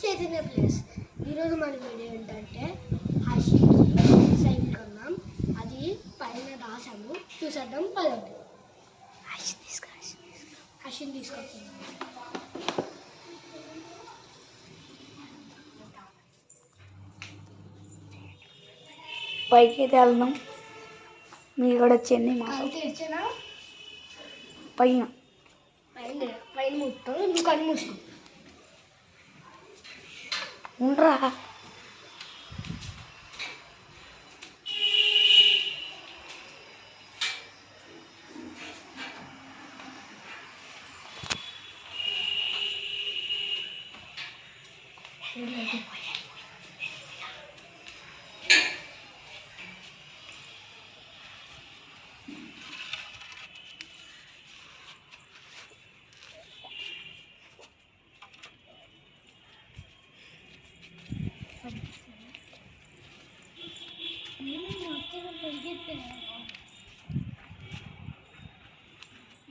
Chaitanya place. ఈరోజు మన video ఏంటంటే హషికి సైకిల్ కొన్నాం, అది పైన రాసాము, చూసేద్దాం పదండి. హషిని తీసుకొస్తున్నాం. పైకి అయితే వెళ్దాం. మీరు కూడా వచ్చేయండి. మా తెరిచానా పైన పైన పైన ముట్టాం, నువ్వు కళ్ళు మూసుకో. ఉండరా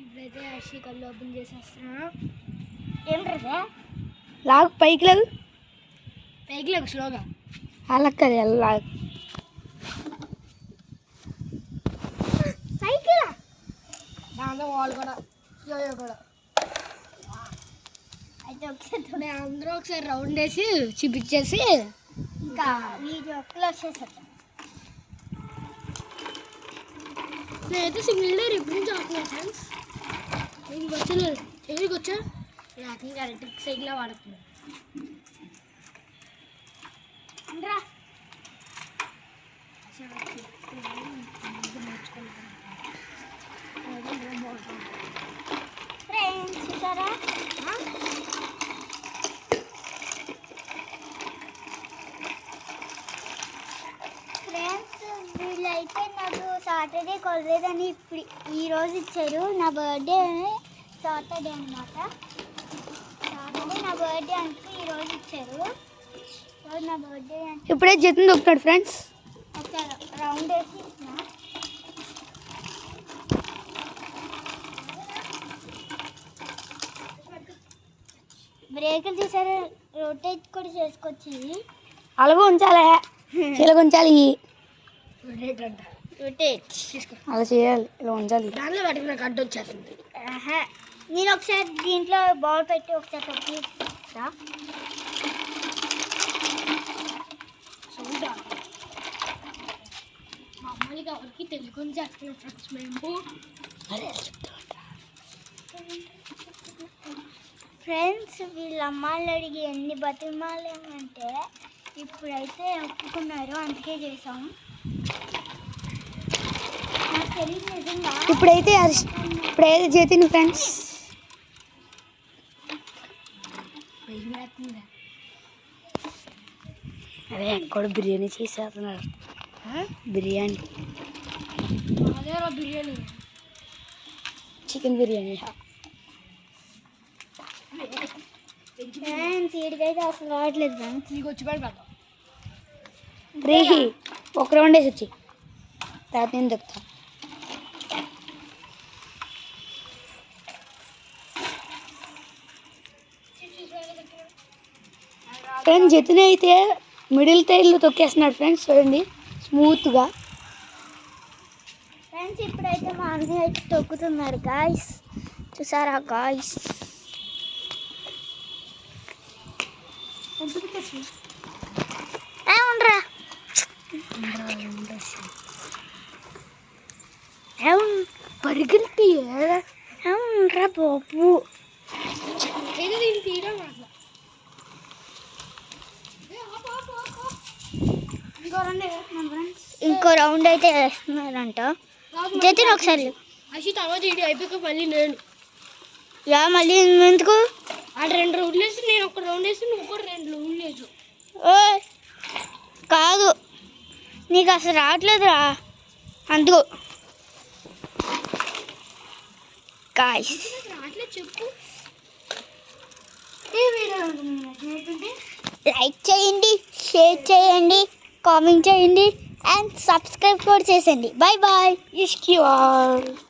ఇప్పుడైతే హషి కళ్ళు ఓపెన్ చేసేస్తున్నా. ఏమిట్రా లాగు, పైకి లాగు, పైకి లేకు స్లోగా. అలా కదా లాగు. సైకిల్ దాంట్లో వాళ్ళు కూడా యోయో కూడా. అయితే ఒకసారి అందరూ ఒకసారి రౌండ్ వేసి చూపించేసి ఇంకా వీడియో క్లోజ్ చేసేద్దాం. నేనైతే సింగిల్ డోర్ ఎప్పుడు నుంచి ఆడుతున్నాను ఫ్రెండ్స్. ఇంటికి వచ్చలేదు, ఎక్కడికి వచ్చా నాకు ఇంకా ఎలక్ట్రిక్ సైకిల్ వాడుతున్నాను. ఫ్రెండ్స్ చూసారా, ఫ్రెండ్స్ వీళ్ళైతే నాకు సాటర్డే కొలలేదని ఇప్పుడు ఈరోజు ఇచ్చారు. నా బర్త్డే సాటర్డే అనమాట. సాటర్డే నా బర్త్డే అంటే ఈరోజు ఇచ్చారు. ఈరోజు నా బర్త్డే అంటే ఇప్పుడే జతిన్ దొక్కుతాడు ఫ్రెండ్స్. ఒకసారి రౌండ్ వేసి ఇచ్చిన. బ్రేకులు తీసారు, రొటేట్ కూడా చేసుకోవచ్చు. అలాగే ఉంచాలి, ఇలా ఉంచాలి, రొటేట్ అంట, రొటేట్ తీసుకో. అలా చేయాలి, ఇలా ఉంచాలి. దానిలో వాటికి నాకు అడ్డు వచ్చేస్తుంది. నేను ఒకసారి దీంట్లో బాల్ పెట్టి ఒకసారి తప్పి మామూలుగా ఎవరికి తెలుగుని చేస్తున్నాం ఫ్రెండ్స్ మేము. ఫ్రెండ్స్ వీళ్ళ అమ్మాయిలు అడిగి ఎన్ని బతిమాలేమంటే ఇప్పుడైతే ఒప్పుకున్నారు, అందుకే చేసాం. నాకు తెలియదు నిజంగా. ఇప్పుడైతే జతిన్ ఫ్రెండ్స్ అదే కూడా బిర్యానీ చేసేస్తున్నారు. బిర్యానీ, అదే బిర్యానీ, చికెన్ బిర్యానీ. ఫ్రెండ్స్ వీడికైతే అసలు రావట్లేదు ఫ్రెండ్స్. నీకు వచ్చి పడిపోతాం ఫ్రీ ఒక రౌండ్ వేసి వచ్చి తర్వాత నేను చెప్తా. ఫ్రెండ్స్ జతిన్ అయితే మిడిల్ టైర్లు తొక్కేస్తున్నాడు ఫ్రెండ్స్, చూడండి స్మూత్గా. ఫ్రెండ్స్ ఇప్పుడైతే మా అన్నయ్య అయితే తొక్కుతున్నారు గాయస్, చూసారా గాయస్. ఉండరా పరిగెత్తి ఉండరా బాబు. ఇంకో రౌండ్ అయితే వేస్తున్నారంట. జతిన్ ఒకసారి తర్వాత వీడియో అయిపోయాక మళ్ళీ నేను మళ్ళీ ఎందుకు ఆడు 2 రౌండ్లు వేసి నేను ఒక రౌండ్ వేసి నువ్వు కూడా 2 రౌండ్లు వేసు. కాదు నీకు అసలు రావట్లేదురా, అందుకు గాయ్స్ రావట్లేదు చెప్పు. లైక్ చేయండి, షేర్ చేయండి, కామెంట్ చేయండి అండ్ సబ్స్క్రైబ్ కూడా చేసేయండి. Bye bye. ఇష్కి